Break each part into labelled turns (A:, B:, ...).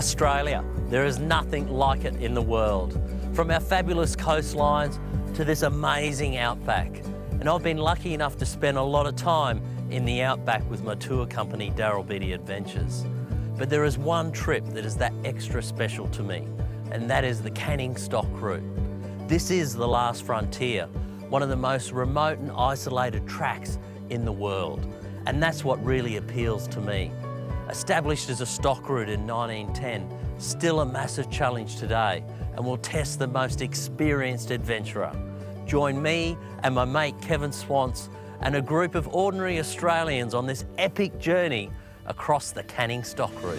A: Australia, there is nothing like it in the world. From our fabulous coastlines to this amazing outback. And I've been lucky enough to spend a lot of time in the outback with my tour company, Daryl Beattie Adventures. But there is one trip that is that extra special to me, and that is the Canning Stock route. This is the last frontier, one of the most remote and isolated tracks in the world. And that's what really appeals to me. Established as a stock route in 1910, still a massive challenge today, and will test the most experienced adventurer. Join me and my mate Kevin Swance and a group of ordinary Australians on this epic journey across the Canning Stock route.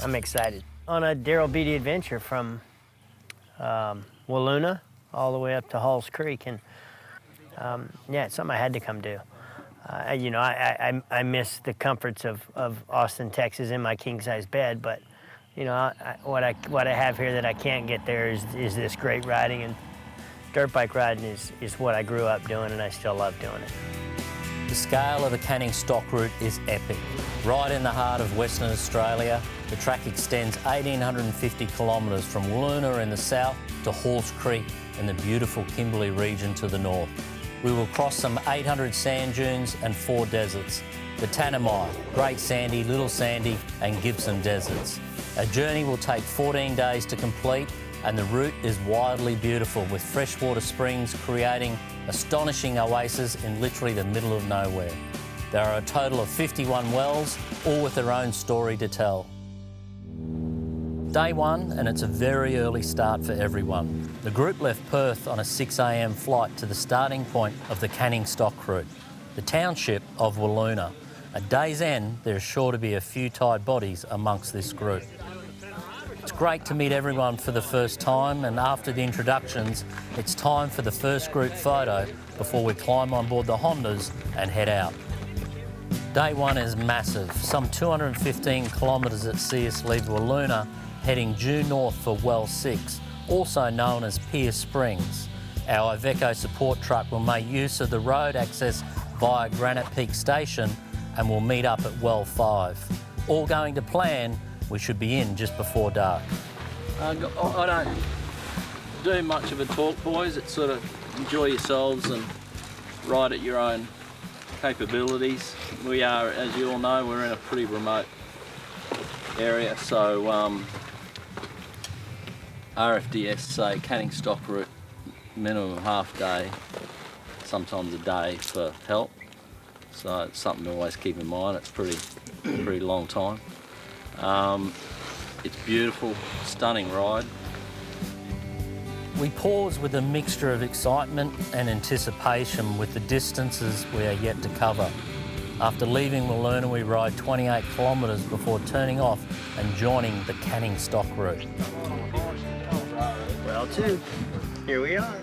B: I'm excited. On a Daryl Beattie adventure from Wiluna all the way up to Halls Creek, and yeah, it's something I had to come do. You know, I miss the comforts of Austin, Texas in my king-size bed, but you know, what I have here that I can't get there is this great riding, and dirt bike riding is what I grew up doing, and I still love doing it.
A: The scale of the Canning Stock route is epic. Right in the heart of Western Australia, the track extends 1,850 kilometres from Wiluna in the south to Halls Creek in the beautiful Kimberley region to the north. We will cross some 800 sand dunes and 4 deserts, the Tanami, Great Sandy, Little Sandy and Gibson deserts. Our journey will take 14 days to complete, and the route is wildly beautiful with freshwater springs creating astonishing oases in literally the middle of nowhere. There are a total of 51 wells, all with their own story to tell. Day one, and it's a very early start for everyone. The group left Perth on a 6 a.m. flight to the starting point of the Canning Stock route, the township of Wiluna. At day's end, there's sure to be a few tied bodies amongst this group. It's great to meet everyone for the first time, and after the introductions, it's time for the first group photo before we climb on board the Hondas and head out. Day one is massive, some 215 kilometres at sea us leave Wiluna, heading due north for Well 6, also known as Pierce Springs. Our Iveco support truck will make use of the road access via Granite Peak Station and will meet up at Well 5. All going to plan, we should be in just before dark.
C: I don't do much of a talk, boys. It's sort of enjoy yourselves and ride at your own capabilities. We are, as you all know, we're in a pretty remote area, so RFDS say Canning Stock route, minimum half day, sometimes a day for help. So it's something to always keep in mind. It's pretty long time. It's beautiful, stunning ride.
A: We pause with a mixture of excitement and anticipation with the distances we are yet to cover. After leaving Wiluna, we ride 28 kilometres before turning off and joining the Canning Stock route.
B: Well, too, here we are.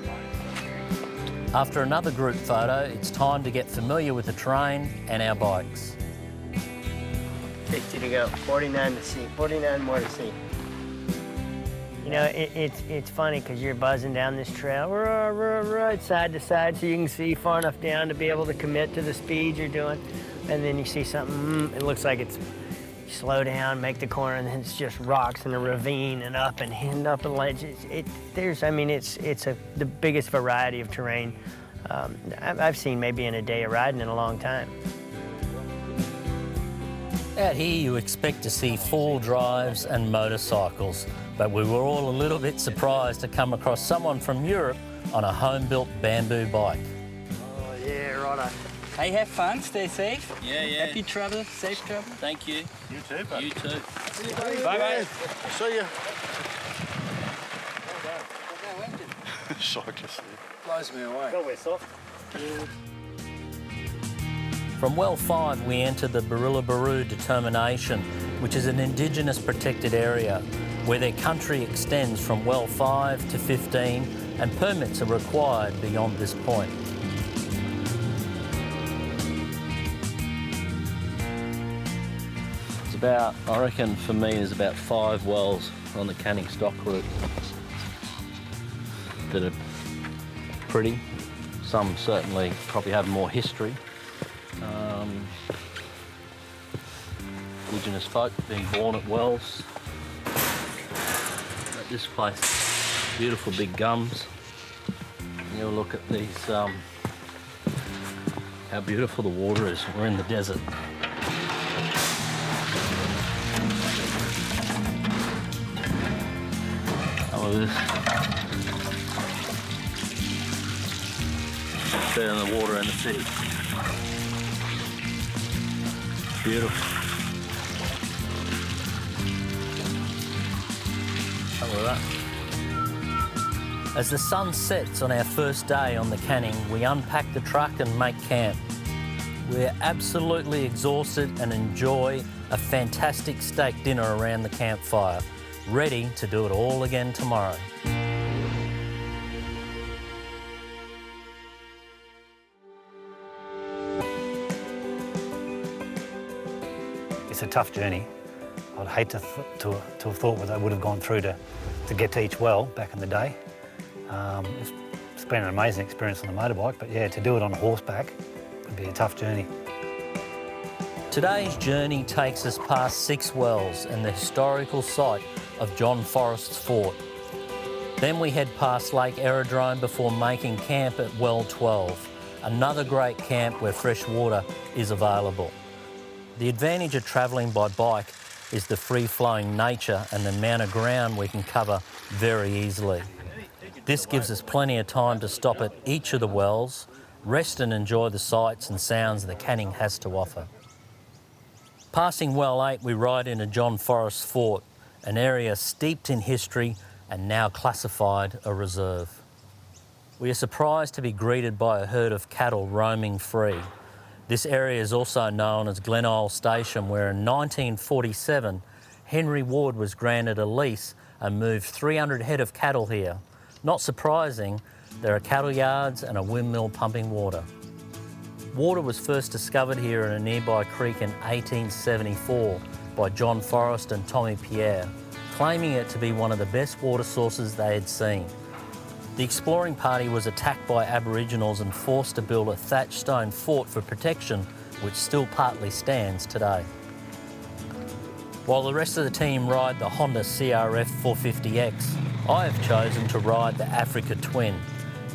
A: After another group photo, it's time to get familiar with the terrain and our bikes.
B: 60 to go, 49 to see, 49 more to see. You know, it's funny because you're buzzing down this trail, right side to side, so you can see far enough down to be able to commit to the speed you're doing. And then you see something, it looks like it's, you slow down, make the corner, and then it's just rocks and a ravine and up a ledge. It's the biggest variety of terrain I've seen maybe in a day of riding in a long time.
A: Out here you expect to see four drives and motorcycles, but we were all a little bit surprised to come across someone from Europe on a home-built bamboo bike.
B: Oh yeah, righto.
D: Hey, have fun, stay safe.
C: Yeah.
D: Happy travel, safe travel.
C: Thank you.
E: You too, buddy.
C: You too.
D: Bye-bye.
E: See ya. Cyclist.
D: Blows me away.
B: Go with soft.
A: From well 5 we enter the Barilla determination, which is an Indigenous protected area where their country extends from well 5 to 15 and permits are required beyond this point. It's about, I reckon for me, there's about 5 wells on the Canning Stock route that are pretty. Some certainly probably have more history. Indigenous folk being born at wells. At this place, beautiful big gums. And you'll look at these, how beautiful the water is. We're in the desert. Some of this. Better than the water in the city. Beautiful. Look at that. As the sun sets on our first day on the Canning, we unpack the truck and make camp. We're absolutely exhausted and enjoy a fantastic steak dinner around the campfire, ready to do it all again tomorrow.
E: It's a tough journey. I'd hate to have thought what I would have gone through to get to each well back in the day. It's been an amazing experience on the motorbike, but yeah, to do it on horseback would be a tough journey.
A: Today's journey takes us past 6 wells and the historical site of John Forrest's fort. Then we head past Lake Aerodrome before making camp at well 12, another great camp where fresh water is available. The advantage of travelling by bike is the free-flowing nature and the amount of ground we can cover very easily. This gives us plenty of time to stop at each of the wells, rest and enjoy the sights and sounds the Canning has to offer. Passing well 8, we ride into John Forrest's fort, an area steeped in history and now classified a reserve. We are surprised to be greeted by a herd of cattle roaming free. This area is also known as Glen Isle Station, where in 1947, Henry Ward was granted a lease and moved 300 head of cattle here. Not surprising, there are cattle yards and a windmill pumping water. Water was first discovered here in a nearby creek in 1874 by John Forrest and Tommy Pierre, claiming it to be one of the best water sources they had seen. The exploring party was attacked by Aboriginals and forced to build a thatched stone fort for protection, which still partly stands today. While the rest of the team ride the Honda CRF 450X, I have chosen to ride the Africa Twin.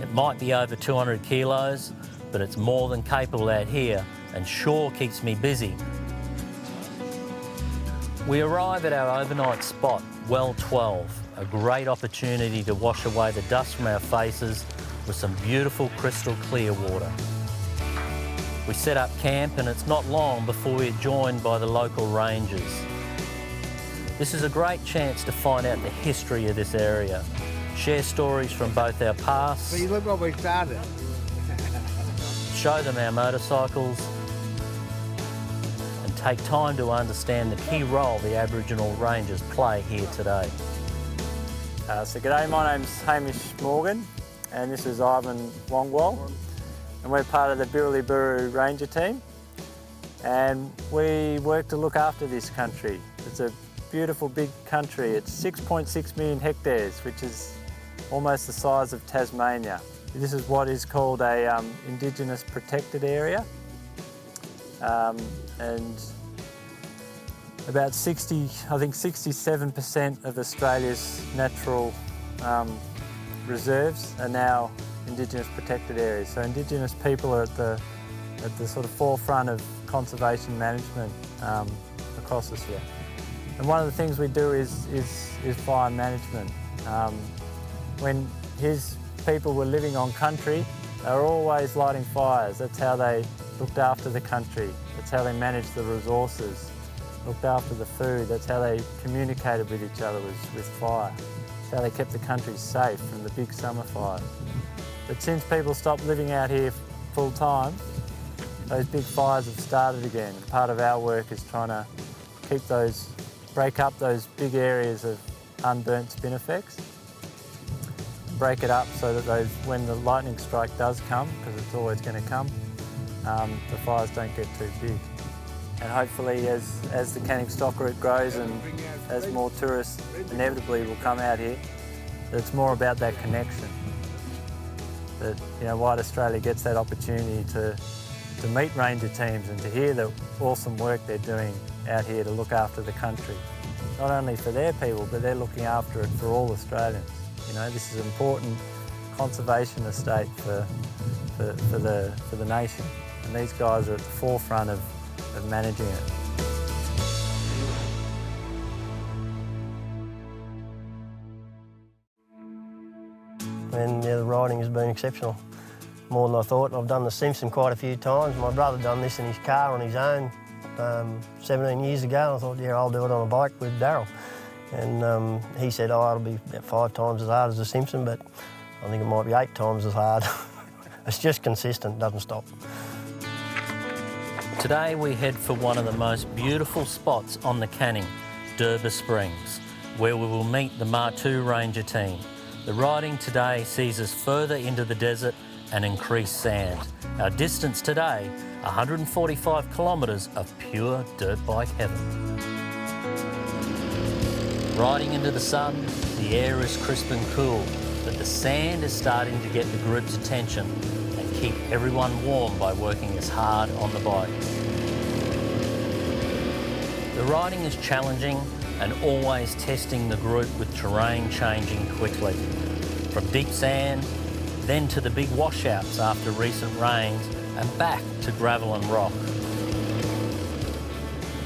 A: It might be over 200 kilos, but it's more than capable out here and sure keeps me busy. We arrive at our overnight spot, well 12, a great opportunity to wash away the dust from our faces with some beautiful crystal clear water. We set up camp and it's not long before we're joined by the local rangers. This is a great chance to find out the history of this area, share stories from both our past,
F: So you look what we started.
A: show them our motorcycles, and take time to understand the key role the Aboriginal Rangers play here today.
G: So g'day, my name's Hamish Morgan and this is Ivan Wongwal and we're part of the Birriliburu Ranger team and we work to look after this country. It's a beautiful big country. It's 6.6 million hectares, which is almost the size of Tasmania. This is what is called a Indigenous protected area and about 67% of Australia's natural reserves are now Indigenous protected areas. So Indigenous people are at the sort of forefront of conservation management across Australia. And one of the things we do is fire management. When his people were living on country, they were always lighting fires. That's how they looked after the country. That's how they managed the resources, looked after the food. That's how they communicated with each other, was with fire. That's how they kept the country safe from the big summer fires. But since people stopped living out here full time, those big fires have started again. And part of our work is trying to break up those big areas of unburnt spinifex, break it up so that when the lightning strike does come, because it's always going to come, the fires don't get too big. And hopefully as the canning stock route grows and as more tourists inevitably will come out here, it's more about that connection. That, you know, White Australia gets that opportunity to meet ranger teams and to hear the awesome work they're doing out here to look after the country. Not only for their people, but they're looking after it for all Australians. You know, this is an important conservation estate for the nation. And these guys are at the forefront of managing it.
B: And yeah, the riding has been exceptional, more than I thought. I've done the Simpson quite a few times. My brother done this in his car on his own 17 years ago. I thought, yeah, I'll do it on a bike with Daryl. And he said, oh, it'll be about 5 times as hard as the Simpson, but I think it might be 8 times as hard. It's just consistent, doesn't stop.
A: Today we head for one of the most beautiful spots on the Canning, Derby Springs, where we will meet the Martu Ranger team. The riding today sees us further into the desert and increased sand. Our distance today, 145 kilometres of pure dirt bike heaven. Riding into the sun, the air is crisp and cool, but the sand is starting to get the group's attention and keep everyone warm by working as hard on the bikes. The riding is challenging and always testing the group with terrain changing quickly. From deep sand, then to the big washouts after recent rains, and back to gravel and rock.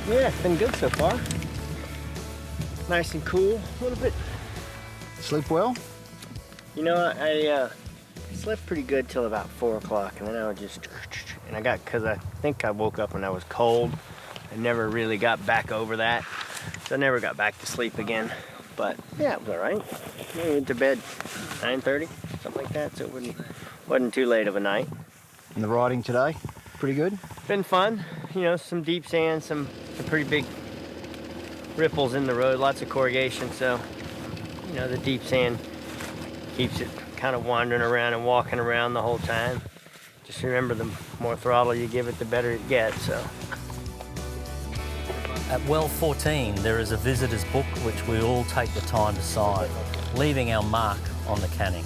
B: Yeah, it's been good so far. Nice and cool, a little bit.
F: Sleep well?
B: You know, I slept pretty good till about 4 o'clock, and then I was just, and because I think I woke up when I was cold. I never really got back over that, so I never got back to sleep again. But yeah, it was all right. I went to bed 9:30, something like that, so it wasn't too late of a night.
F: And the riding today, pretty good?
B: Been fun, you know, some deep sand, some pretty big ripples in the road, lots of corrugation, so, you know, the deep sand keeps it kind of wandering around and walking around the whole time. Just remember, the more throttle you give it, the better it gets, so.
A: At well 14, there is a visitor's book which we all take the time to sign, leaving our mark on the Canning.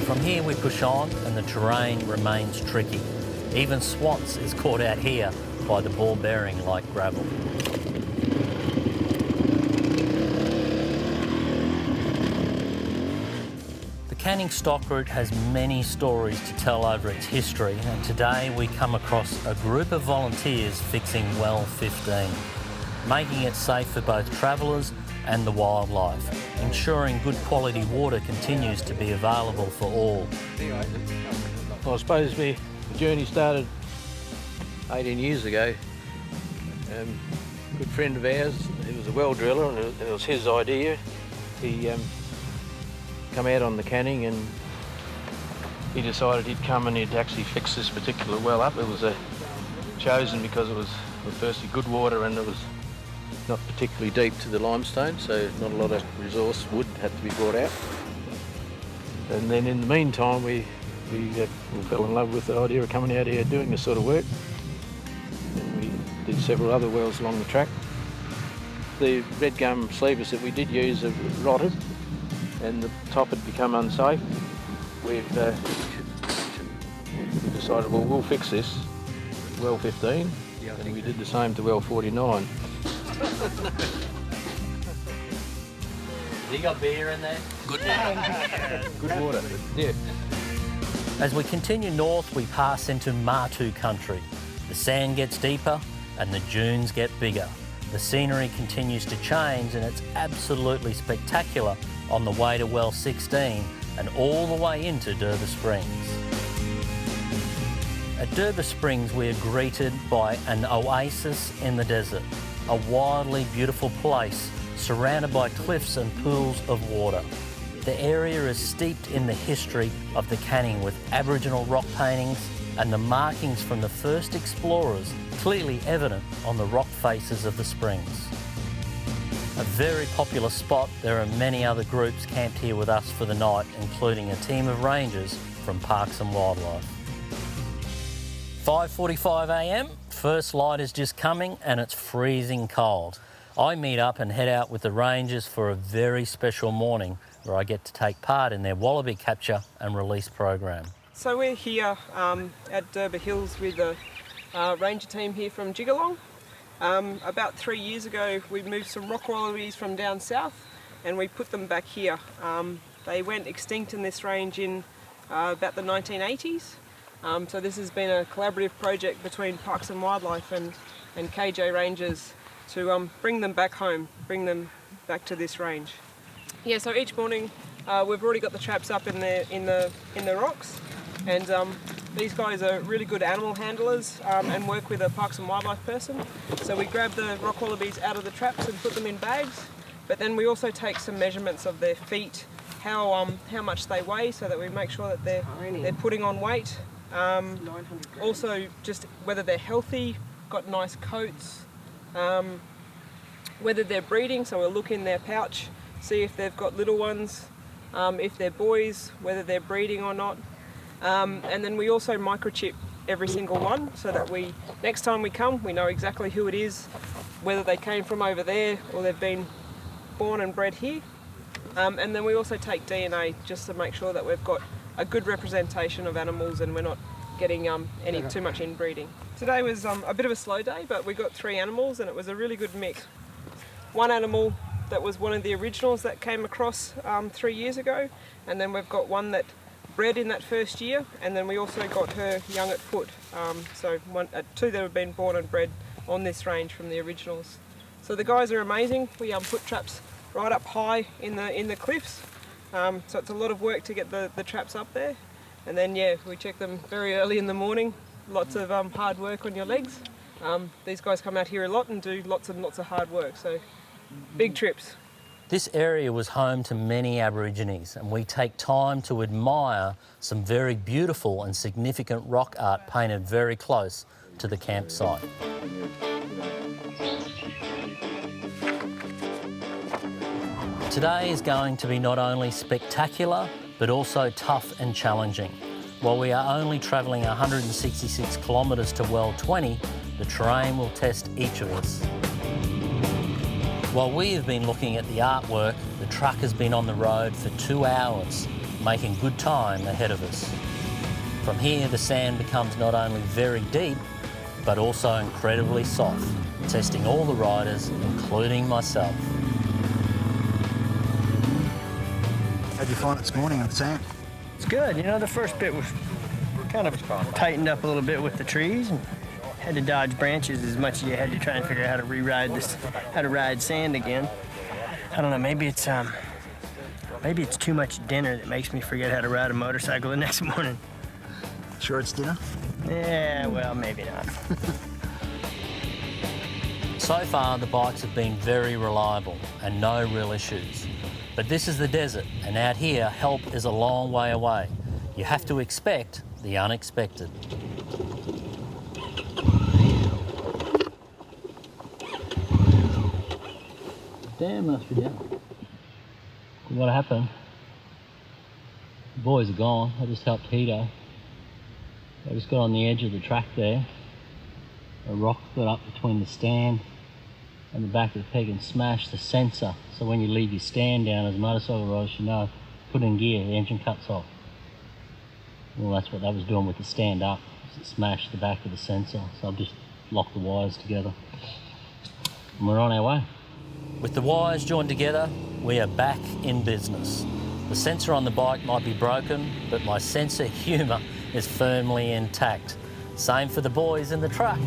A: From here we push on and the terrain remains tricky. Even Swats is caught out here by the ball bearing like gravel. The Canning stock route has many stories to tell over its history, and today we come across a group of volunteers fixing well 15, making it safe for both travellers and the wildlife, ensuring good quality water continues to be available for all.
H: Well, I suppose the journey started 18 years ago. A good friend of ours, he was a well driller, and it was his idea. He come out on the Canning, and he decided he'd come and he'd actually fix this particular well up. It was chosen because it was firstly good water, and it was not particularly deep to the limestone, so not a lot of resource wood had to be brought out. And then in the meantime, we fell in love with the idea of coming out here doing this sort of work. And we did several other wells along the track. The red gum sleevers that we did use have rotted, and the top had become unsafe. We decided, well, we'll fix this, well 15, and we did the same to well 49.
A: You got beer in there?
H: Good water, yeah.
A: As we continue north, we pass into Martu country. The sand gets deeper and the dunes get bigger. The scenery continues to change, and it's absolutely spectacular on the way to well 16 and all the way into Derby Springs. At Derby Springs, we are greeted by an oasis in the desert, a wildly beautiful place surrounded by cliffs and pools of water. The area is steeped in the history of the Canning with Aboriginal rock paintings and the markings from the first explorers clearly evident on the rock faces of the springs. A very popular spot, there are many other groups camped here with us for the night, including a team of rangers from Parks and Wildlife. 5:45 a.m, first light is just coming and it's freezing cold. I meet up and head out with the rangers for a very special morning where I get to take part in their wallaby capture and release program.
I: So we're here at Derby Hills with the ranger team here from Jigalong. About 3 years ago we moved some rock wallabies from down south and we put them back here. They went extinct in this range in about the 1980s. So this has been a collaborative project between Parks and Wildlife and KJ Rangers to bring them back home, bring them back to this range. Yeah, so each morning we've already got the traps up in the rocks, and these guys are really good animal handlers and work with a Parks and Wildlife person. So we grab the rock wallabies out of the traps and put them in bags, but then we also take some measurements of their feet, how much they weigh, so that we make sure that they're putting on weight. Also just whether they're healthy, got nice coats, whether they're breeding, so we'll look in their pouch, see if they've got little ones, if they're boys, whether they're breeding or not. And then we also microchip every single one so that next time we come, we know exactly who it is, whether they came from over there or they've been born and bred here. And then we also take DNA just to make sure that we've got a good representation of animals and we're not getting too much inbreeding. Today was a bit of a slow day, but we got 3 animals and it was a really good mix. One animal that was one of the originals that came across 3 years ago, and then we've got one that bred in that first year, and then we also got her young at foot. So 2 that have been born and bred on this range from the originals. So the guys are amazing. We put traps right up high in the cliffs. So it's a lot of work to get the traps up there, and then we check them very early in the morning. Lots of hard work on your legs. These guys come out here a lot and do lots and lots of hard work, so big trips.
A: This area was home to many Aborigines, and we take time to admire some very beautiful and significant rock art painted very close to the campsite. Today is going to be not only spectacular, but also tough and challenging. While we are only travelling 166 kilometres to well 20, the terrain will test each of us. While we have been looking at the artwork, the truck has been on the road for 2 hours, making good time ahead of us. From here, the sand becomes not only very deep, but also incredibly soft, testing all the riders, including myself.
F: How'd you find it this morning on the sand?
B: It's good. You know, the first bit was kind of tightened up a little bit with the trees and had to dodge branches as much as you had to try and figure out how to how to ride sand again. I don't know, maybe it's too much dinner that makes me forget how to ride a motorcycle the next morning.
F: Sure it's dinner?
B: Yeah, well, maybe not.
A: So far, the bikes have been very reliable and no real issues. But this is the desert, and out here, help is a long way away. You have to expect the unexpected. Damn, must be down. What happened? The boys are gone. I just helped Tito. I just got on the edge of the track there. A rock got up between the stand and the back of the peg and smashed the sensor. So when you leave your stand down as a motorcycle rider, you know, put in gear, the engine cuts off. Well, that's what that was doing with the stand up. It smashed the back of the sensor. So I've just locked the wires together. And we're on our way. With the wires joined together, we are back in business. The sensor on the bike might be broken, but my sense of humour is firmly intact. Same for the boys in the truck.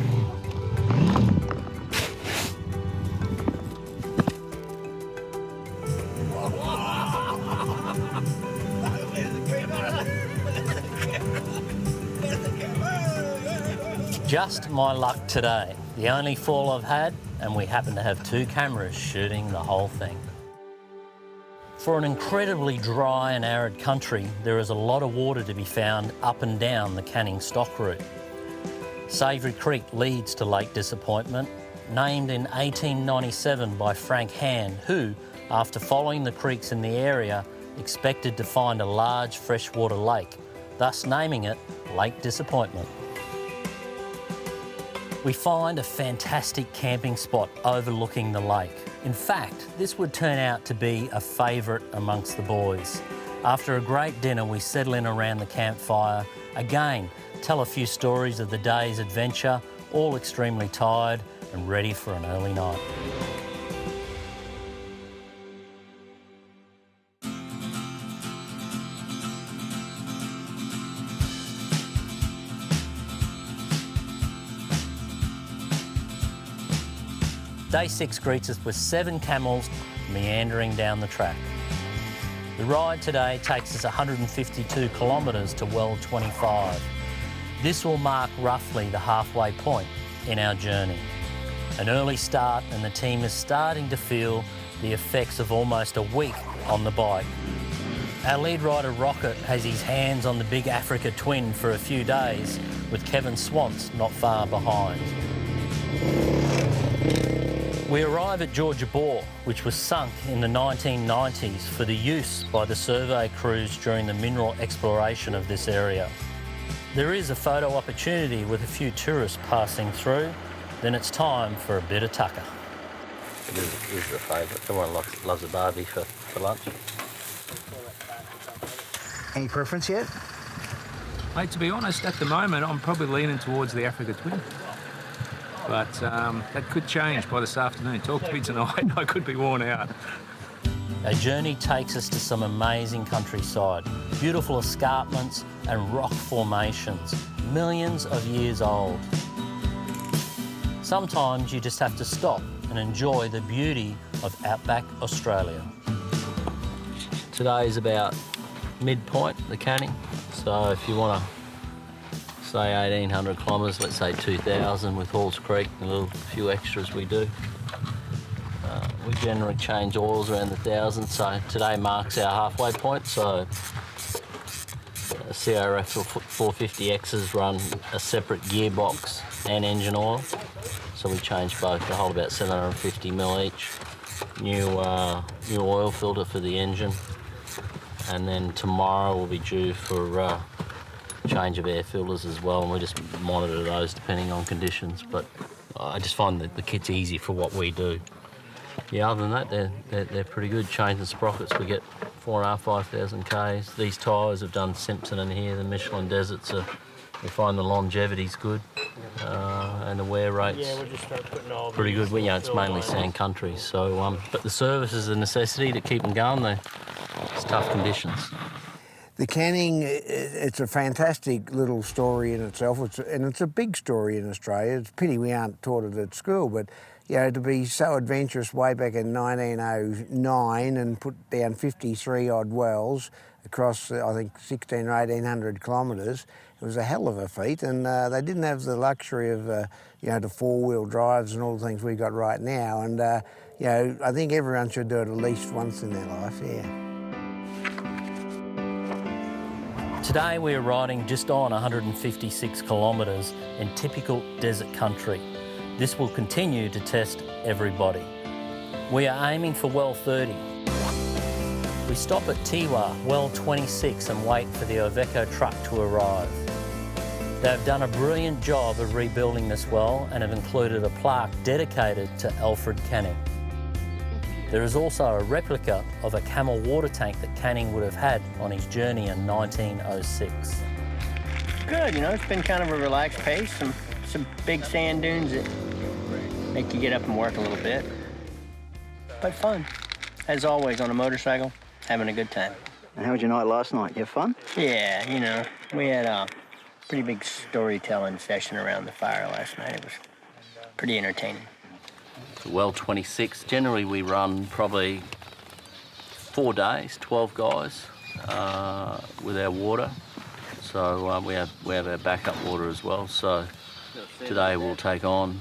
A: Just my luck today. The only fall I've had, and we happen to have 2 cameras shooting the whole thing. For an incredibly dry and arid country, there is a lot of water to be found up and down the Canning Stock route. Savoury Creek leads to Lake Disappointment, named in 1897 by Frank Hand, who, after following the creeks in the area, expected to find a large freshwater lake, thus naming it Lake Disappointment. We find a fantastic camping spot overlooking the lake. In fact, this would turn out to be a favourite amongst the boys. After a great dinner, we settle in around the campfire, again, tell a few stories of the day's adventure, all extremely tired and ready for an early night. Day 6 greets us with 7 camels meandering down the track. The ride today takes us 152 kilometres to well 25. This will mark roughly the halfway point in our journey. An early start and the team is starting to feel the effects of almost a week on the bike. Our lead rider Rocket has his hands on the big Africa Twin for a few days, with Kevin Swants not far behind. We arrive at Georgia Bore, which was sunk in the 1990s for the use by the survey crews during the mineral exploration of this area. There is a photo opportunity with a few tourists passing through, then it's time for a bit of tucker.
C: It is the favourite. Everyone loves a barbie for lunch.
F: Any preference yet?
J: Mate, to be honest, at the moment, I'm probably leaning towards the Africa Twin. But that could change by this afternoon. Talk to me tonight, I could be worn out.
A: Our journey takes us to some amazing countryside, beautiful escarpments and rock formations, millions of years old. Sometimes you just have to stop and enjoy the beauty of outback Australia.
C: Today is about midpoint, the Canning. So if you want to say 1,800 kilometres, let's say 2,000 with Halls Creek and a few extras we do. We generally change oils around the 1,000, so today marks our halfway point. So CRF 450Xs run a separate gearbox and engine oil, so we change both. They hold about 750 mil each. New oil filter for the engine, and then tomorrow we'll be due for change of air filters as well, and we just monitor those depending on conditions. But I just find that the kit's easy for what we do. Yeah, other than that, they're pretty good. Changing sprockets, we get 4,500, 5,000 Ks. These tyres have done Simpson in here. The Michelin Deserts we find the longevity's good, and the wear rates
B: Yeah, we'll just start putting all
C: pretty good. Well, it's mainly sand country, so but the service is a necessity to keep them going. It's tough conditions.
K: The Canning, it's a fantastic little story in itself, and it's a big story in Australia. It's a pity we aren't taught it at school, but to be so adventurous way back in 1909 and put down 53 odd wells across, I think, 1,600 or 1,800 kilometres, it was a hell of a feat, and they didn't have the luxury of, the four-wheel drives and all the things we got right now, and, I think everyone should do it at least once in their life,
A: Today we are riding just on 156 kilometres in typical desert country. This will continue to test everybody. We are aiming for well 30. We stop at Tiwa, well 26, and wait for the Iveco truck to arrive. They've done a brilliant job of rebuilding this well and have included a plaque dedicated to Alfred Canning. There is also a replica of a camel water tank that Canning would have had on his journey in 1906.
B: Good, it's been kind of a relaxed pace. Some big sand dunes that make you get up and work a little bit. But fun. As always, on a motorcycle, having a good time.
F: And how was your night last night? You have fun?
B: Yeah, we had a pretty big storytelling session around the fire last night. It was pretty entertaining.
C: Well 26, generally we run probably 4 days, 12 guys with our water. So we have our backup water as well. So today we'll take on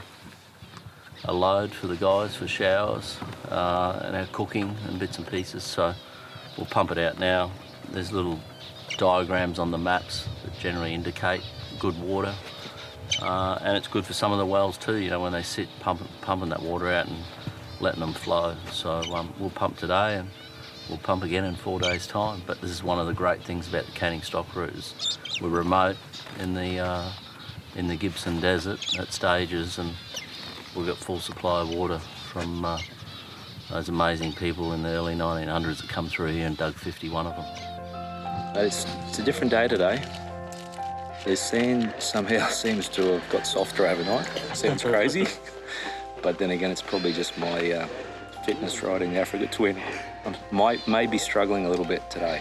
C: a load for the guys for showers and our cooking and bits and pieces. So we'll pump it out now. There's little diagrams on the maps that generally indicate good water. And it's good for some of the wells too, you know, when they sit pumping that water out and letting them flow. So we'll pump today and we'll pump again in 4 days' time. But this is one of the great things about the Canning Stock route is we're remote in the Gibson Desert at stages, and we've got full supply of water from those amazing people in the early 1900s that come through here and dug 51 of them.
L: It's a different day today. The sand somehow seems to have got softer overnight. Sounds crazy, but then again, it's probably just my fitness riding the Africa Twin. I may be struggling a little bit today.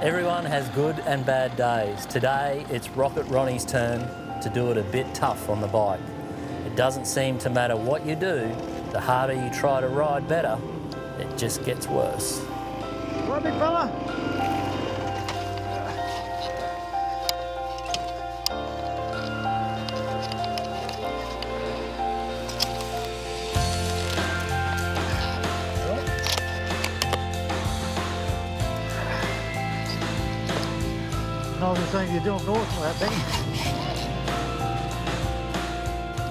A: Everyone has good and bad days. Today, it's Rocket Ronnie's turn to do it a bit tough on the bike. It doesn't seem to matter what you do, the harder you try to ride better, it just gets worse.
F: Right, big fella?
M: I was saying you're doing north of that thing.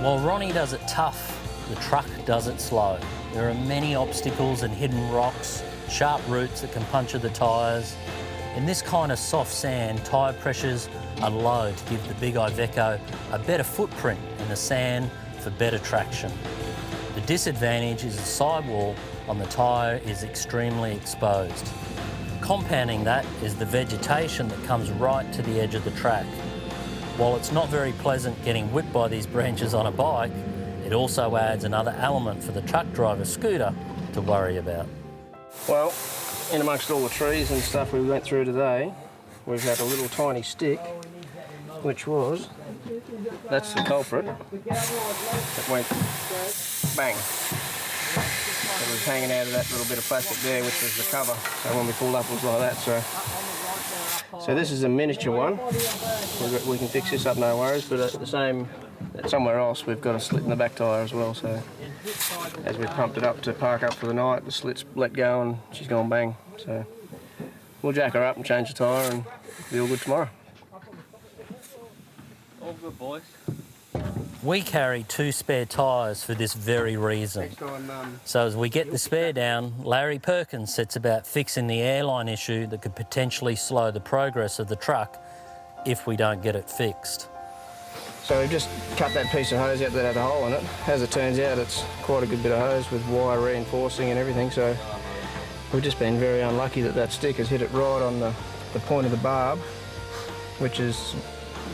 A: While Ronnie does it tough, the truck does it slow. There are many obstacles and hidden rocks, sharp roots that can puncture the tyres. In this kind of soft sand, tyre pressures are low to give the big Iveco a better footprint in the sand for better traction. The disadvantage is the sidewall on the tyre is extremely exposed. Compounding that is the vegetation that comes right to the edge of the track. While it's not very pleasant getting whipped by these branches on a bike, it also adds another element for the truck driver scooter to worry about.
N: Well, in amongst all the trees and stuff we went through today, we've had a little tiny stick, which was, that's the culprit, that went bang. It was hanging out of that little bit of plastic there, which was the cover. So when we pulled up, it was like that. So this is a miniature one. We can fix this up, no worries. But at the same, somewhere else, we've got a slit in the back tyre as well. So as we pumped it up to park up for the night, the slit's let go and she's gone bang. So we'll jack her up and change the tyre and be all good tomorrow.
C: All good, boys.
A: We carry 2 spare tyres for this very reason. So as we get the spare down, Larry Perkins sets about fixing the airline issue that could potentially slow the progress of the truck if we don't get it fixed.
N: So we've just cut that piece of hose out that had a hole in it. As it turns out, it's quite a good bit of hose with wire reinforcing and everything, so we've just been very unlucky that that stick has hit it right on the point of the barb, which is,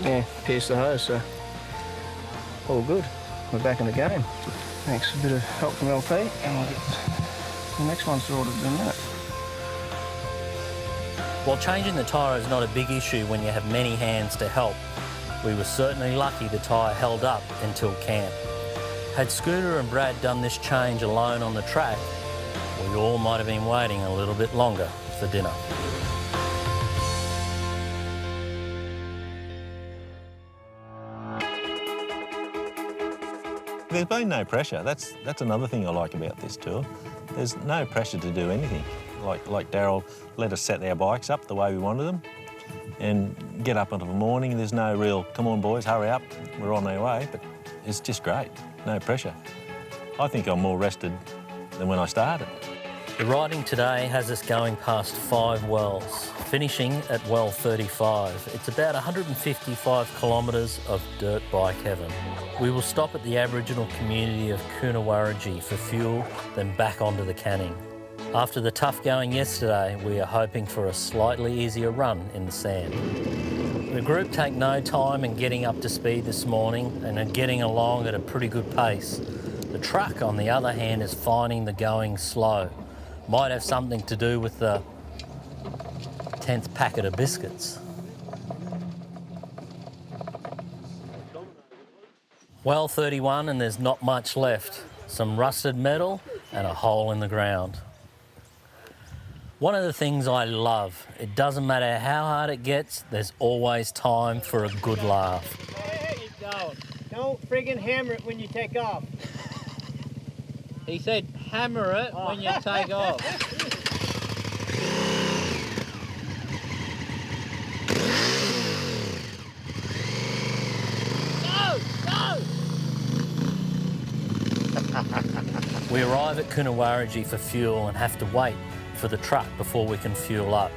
N: yeah, pierced the hose, so all good. We're back in the game. Thanks, a bit of help from LP, and we'll get the next one sorted in a minute.
A: While changing the tyre is not a big issue when you have many hands to help, we were certainly lucky the tyre held up until camp. Had Scooter and Brad done this change alone on the track, we all might have been waiting a little bit longer for dinner.
O: There's been no pressure. That's another thing I like about this tour. There's no pressure to do anything. Like Daryl let us set our bikes up the way we wanted them and get up into the morning. There's no real, come on boys, hurry up, we're on our way, but it's just great, no pressure. I think I'm more rested than when I started.
A: The riding today has us going past 5 wells, finishing at well 35. It's about 155 kilometres of dirt bike heaven. We will stop at the Aboriginal community of Coonawarrigi for fuel, then back onto the Canning. After the tough going yesterday, we are hoping for a slightly easier run in the sand. The group take no time in getting up to speed this morning and are getting along at a pretty good pace. The truck, on the other hand, is finding the going slow. Might have something to do with the 10th packet of biscuits. Well 31 and there's not much left. Some rusted metal and a hole in the ground. One of the things I love, it doesn't matter how hard it gets, there's always time for a good laugh.
B: Hey, keep going. Don't friggin' hammer it when you take off.
D: He said hammer it when you take off.
A: We arrive at Coonawarrigi for fuel and have to wait for the truck before we can fuel up.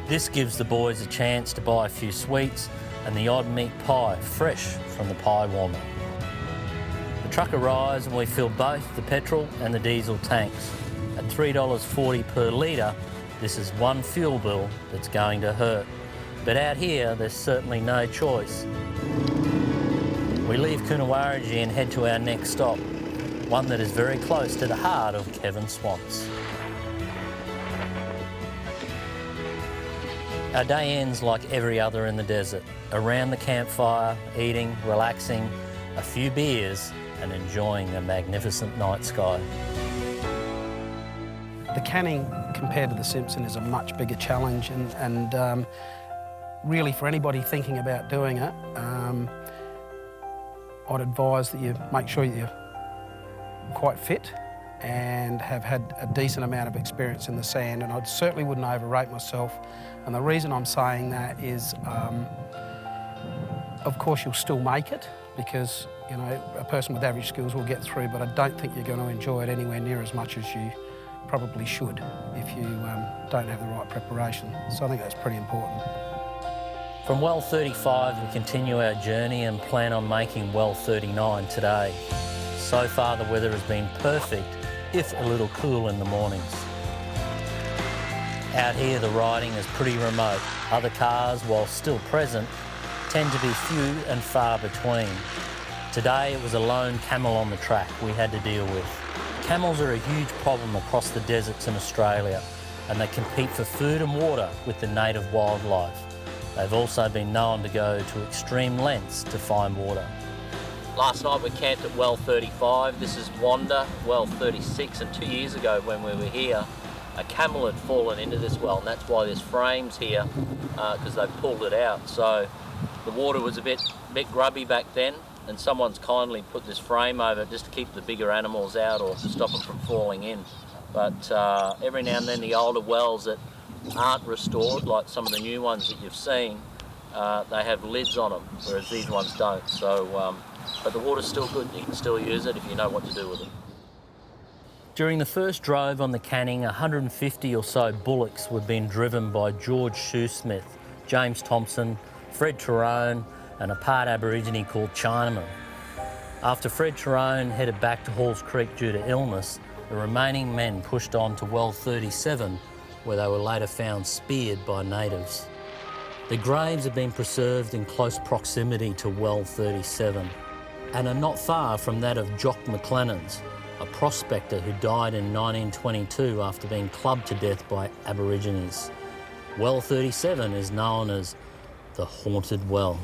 A: This gives the boys a chance to buy a few sweets and the odd meat pie fresh from the pie warmer. The truck arrives and we fill both the petrol and the diesel tanks. At $3.40 per litre, this is one fuel bill that's going to hurt. But out here, there's certainly no choice. We leave Coonawarrigi and head to our next stop, one that is very close to the heart of Kevin Swamps. Our day ends like every other in the desert, around the campfire, eating, relaxing, a few beers and enjoying a magnificent night sky.
P: The canning compared to the Simpson is a much bigger challenge and really for anybody thinking about doing it, I'd advise that you make sure you're quite fit and have had a decent amount of experience in the sand, and I certainly wouldn't overrate myself. And the reason I'm saying that is, of course you'll still make it because, you know, a person with average skills will get through, but I don't think you're going to enjoy it anywhere near as much as you probably should if you don't have the right preparation. So I think that's pretty important.
A: From well 35, we continue our journey and plan on making well 39 today. So far, the weather has been perfect, if a little cool in the mornings. Out here, the riding is pretty remote. Other cars, while still present, tend to be few and far between. Today, it was a lone camel on the track we had to deal with. Camels are a huge problem across the deserts in Australia, and they compete for food and water with the native wildlife. They've also been known to go to extreme lengths to find water. Last night we camped at well 35. This is Wanda, well 36, and 2 years ago when we were here, a camel had fallen into this well, and that's why there's frames here, because they've pulled it out. So the water was a bit grubby back then, and someone's kindly put this frame over it just to keep the bigger animals out or stop them from falling in. But every now and then the older wells that aren't restored, like some of the new ones that you've seen, they have lids on them, whereas these ones don't. So, but the water's still good. You can still use it if you know what to do with it. During the first drove on the Canning, 150 or so bullocks were being driven by George Shoesmith, James Thompson, Fred Tyrone, and a part Aborigine called Chinaman. After Fred Tyrone headed back to Halls Creek due to illness, the remaining men pushed on to well 37, where they were later found speared by natives. The graves have been preserved in close proximity to well 37 and are not far from that of Jock McLennan's, a prospector who died in 1922 after being clubbed to death by Aborigines. Well 37 is known as the Haunted Well.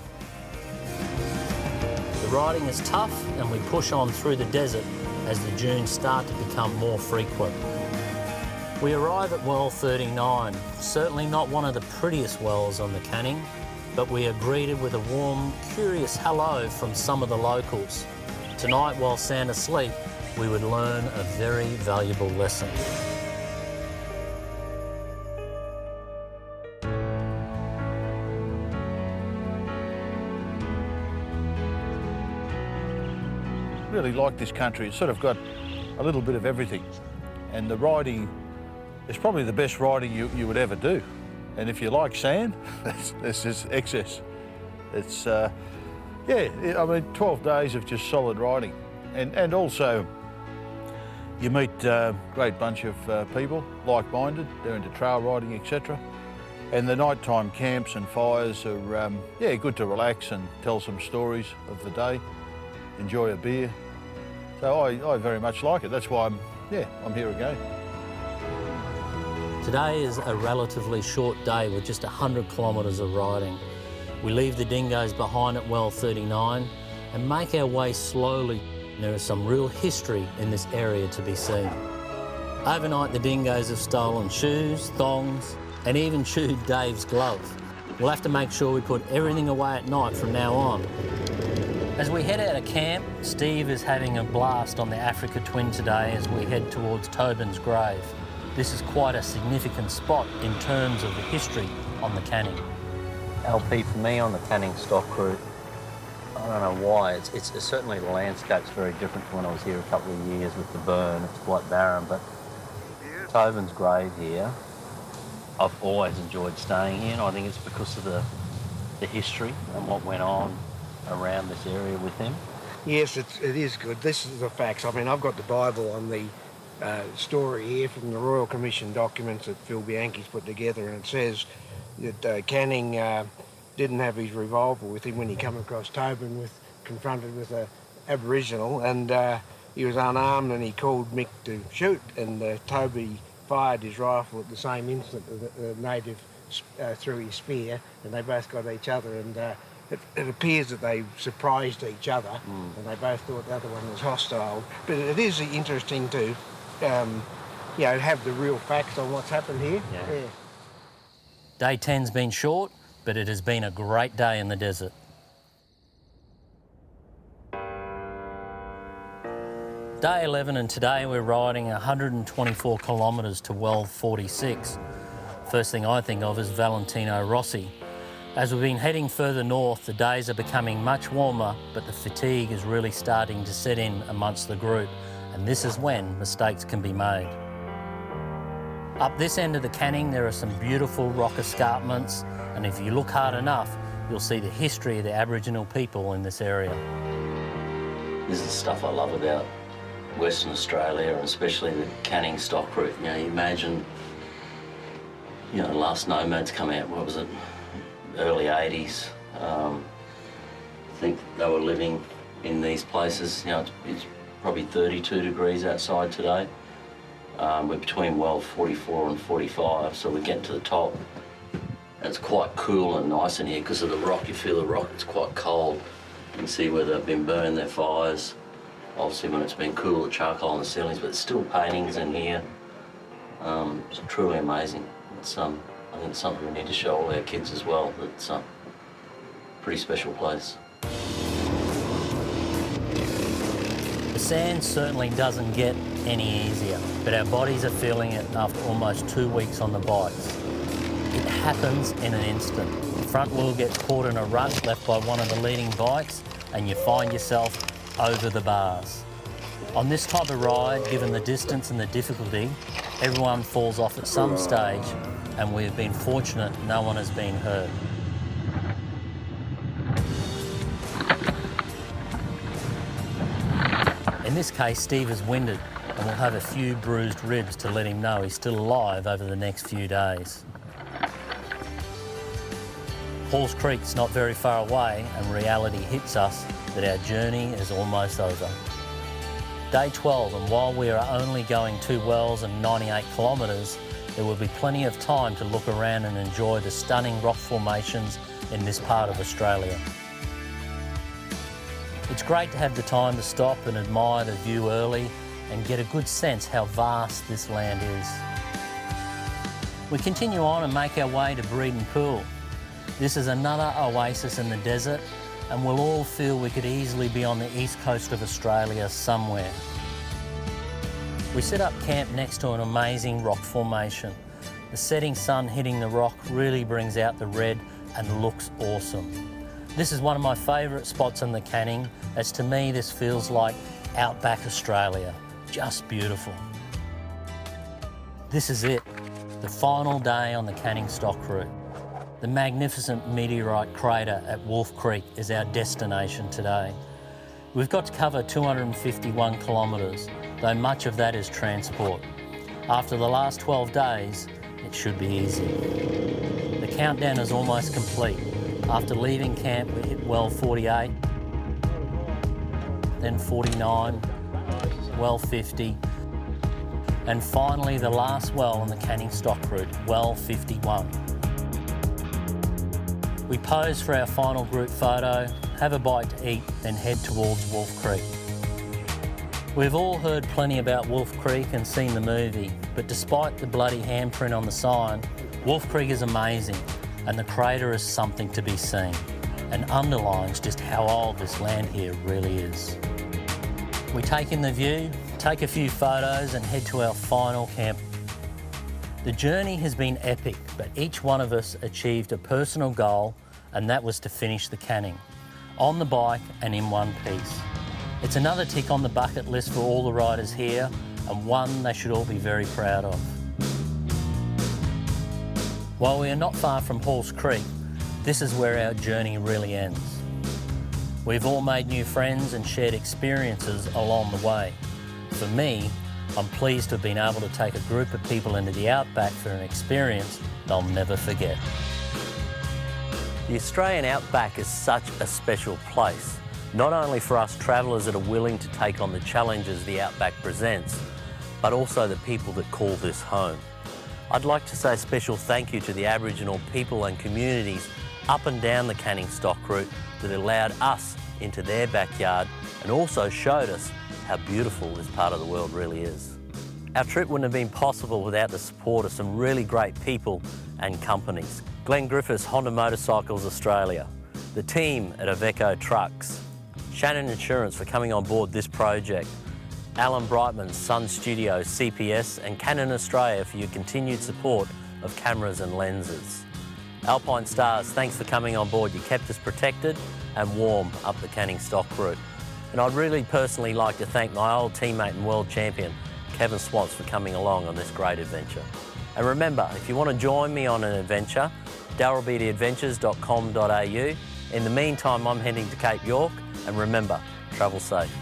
A: The riding is tough and we push on through the desert as the dunes start to become more frequent. We arrive at well 39, certainly not one of the prettiest wells on the Canning, but we are greeted with a warm, curious hello from some of the locals. Tonight, while sound asleep, we would learn a very valuable lesson.
Q: Really like this country. It's sort of got a little bit of everything, and the riding is probably the best riding you would ever do. And if you like sand, this is excess. It's, yeah, I mean, 12 days of just solid riding. And also, you meet a great bunch of people, like-minded, they're into trail riding, etc. And the nighttime camps and fires are, yeah, good to relax and tell some stories of the day, enjoy a beer. So I very much like it. That's why I'm here again.
A: Today is a relatively short day with just 100 kilometres of riding. We leave the dingoes behind at well 39 and make our way slowly. There is some real history in this area to be seen. Overnight, the dingoes have stolen shoes, thongs, and even chewed Dave's glove. We'll have to make sure we put everything away at night from now on. As we head out of camp, Steve is having a blast on the Africa Twin today as we head towards Tobin's grave. This is quite a significant spot in terms of the history on the Canning. LP for me on the Canning stock route. don't know why. It's certainly the landscape's very different to when I was here a couple of years with the burn. It's quite barren, but Tobin's grave here, I've always enjoyed staying here, and I think it's because of the history and what went on around this area with him.
K: Yes, it is good. This is the facts. I mean, I've got the Bible on the story here from the Royal Commission documents that Phil Bianchi's put together, and it says that Canning didn't have his revolver with him when he came across Tobin confronted with an Aboriginal, and he was unarmed, and he called Mick to shoot, and Toby fired his rifle at the same instant. The native threw his spear, and they both got each other, and it appears that they surprised each other, and they both thought the other one was hostile. But it is interesting to, have the real facts on what's happened here. Yeah.
A: Day 10's been short, but it has been a great day in the desert. Day 11, and today we're riding 124 kilometres to well 46. First thing I think of is Valentino Rossi. As we've been heading further north, the days are becoming much warmer, but the fatigue is really starting to set in amongst the group, and this is when mistakes can be made. Up this end of the Canning, there are some beautiful rock escarpments, and if you look hard enough, you'll see the history of the Aboriginal people in this area.
R: This is the stuff I love about Western Australia, and especially the Canning stock route. You imagine, last nomads come out, what was it, early 80s. I think they were living in these places. It's probably 32 degrees outside today. We're between well 44 and 45, so we get to the top. It's quite cool and nice in here because of the rock. You feel the rock, it's quite cold. You can see where they've been burning their fires. Obviously when it's been cool, the charcoal on the ceilings, but there's still paintings in here. It's truly amazing. It's, I think it's something we need to show all our kids as well. It's a pretty special place.
A: The sand certainly doesn't get any easier, but our bodies are feeling it after almost 2 weeks on the bikes. It happens in an instant. The front wheel gets caught in a rut left by one of the leading bikes, and you find yourself over the bars. On this type of ride, given the distance and the difficulty, everyone falls off at some stage, and we've been fortunate no one has been hurt. In this case, Steve is winded and will have a few bruised ribs to let him know he's still alive over the next few days. Halls Creek's not very far away, and reality hits us that our journey is almost over. Day 12, and while we are only going 2 wells and 98 kilometres, there will be plenty of time to look around and enjoy the stunning rock formations in this part of Australia. It's great to have the time to stop and admire the view early and get a good sense how vast this land is. We continue on and make our way to Breeden Pool. This is another oasis in the desert, and we'll all feel we could easily be on the east coast of Australia somewhere. We set up camp next to an amazing rock formation. The setting sun hitting the rock really brings out the red and looks awesome. This is one of my favourite spots in the Canning, as to me this feels like outback Australia. Just beautiful. This is it, the final day on the Canning stock route. The magnificent meteorite crater at Wolf Creek is our destination today. We've got to cover 251 kilometres, though much of that is transport. After the last 12 days, it should be easy. The countdown is almost complete. After leaving camp, we hit well 48, then 49, well 50, and finally the last well on the Canning stock route, well 51. We pose for our final group photo, have a bite to eat, then head towards Wolf Creek. We've all heard plenty about Wolf Creek and seen the movie, but despite the bloody handprint on the sign, Wolf Creek is amazing, and the crater is something to be seen, and underlines just how old this land here really is. We take in the view, take a few photos, and head to our final camp. The journey has been epic, but each one of us achieved a personal goal, and that was to finish the Canning. on the bike and in one piece. It's another tick on the bucket list for all the riders here, and one they should all be very proud of. While we are not far from Halls Creek, this is where our journey really ends. We've all made new friends and shared experiences along the way. For me, I'm pleased to have been able to take a group of people into the outback for an experience they'll never forget. The Australian outback is such a special place, not only for us travellers that are willing to take on the challenges the outback presents, but also the people that call this home. I'd like to say a special thank you to the Aboriginal people and communities up and down the Canning Stock route that allowed us into their backyard and also showed us how beautiful this part of the world really is. Our trip wouldn't have been possible without the support of some really great people and companies. Glenn Griffiths Honda Motorcycles Australia, the team at Iveco Trucks, Shannon Insurance for coming on board this project, Alan Brightman's Sun Studio CPS, and Canon Australia for your continued support of cameras and lenses. Alpine Stars, thanks for coming on board. You kept us protected and warm up the Canning Stock route. And I'd really personally like to thank my old teammate and world champion, Kevin Swats, for coming along on this great adventure. And remember, if you want to join me on an adventure, darylbeattieadventures.com.au. In the meantime, I'm heading to Cape York, and remember, travel safe.